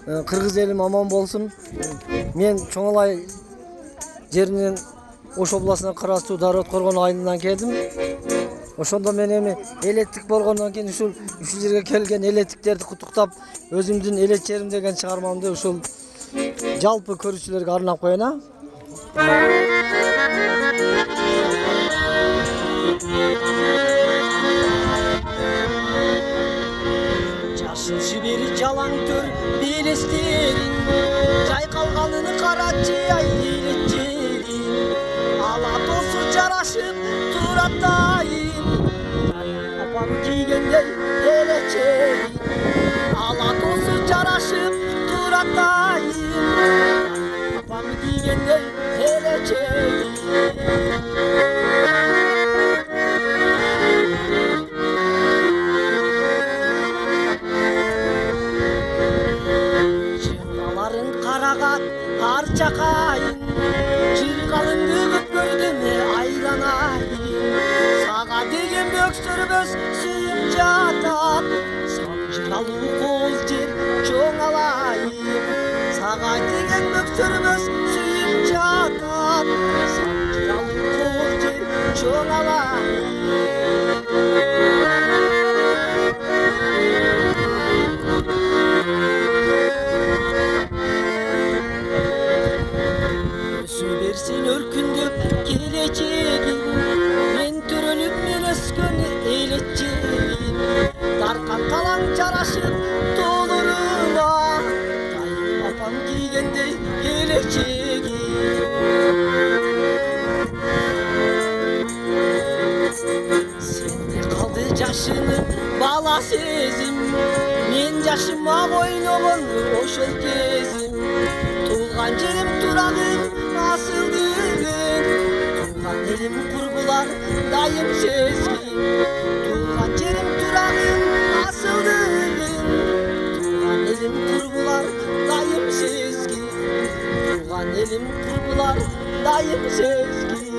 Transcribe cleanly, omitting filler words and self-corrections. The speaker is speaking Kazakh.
Kırgız elim aman bolsun. Men Çoңалай жеринен Ош областына караштуу Дарыот Коргон айылынан келдим. Ошондо мен эми элеттик болгондон кийин ушул жерге келген элеттиктерди куттуктап, өзүмдүн элетчерим деген чыгармамды ушул жалпы көрүүчүлөргө арнап коеюн. Жашыншы бери жалаң төр белестерин, жайкалганын карачы ай элетчерин, ала тосу жарашып туратайын, апам кийгендей элетчерин, ала тосу жарашып туратайын, апам кийгендей элетчерин. Арчакайын, жыргалыңды көп көрдүм айланайын, сага деген бөксөрбөс сүйүм жатат, самжыралуу кооз жер Çoңалайын, сага деген бөксөрбөс сүйүм жатат, самжыралуу кооз жер Çoңалайын. Sen örkündüp geleceğim, men törölüp men öskön eleteceğim, darkan talan çaraşıp doluruna, dayım apam giygendey geleceğim. Sende kaldı yaşını bala sezim, men yaşıma oynoğun oşol kezim, tuğan jerim turagım asıldığın, tuğan elim kurgular dayım sezgin, tuğan jerim turagım asıldığın, tuğan elim kurgular dayım sezgin, tuğan elim kurgular dayım sezgin.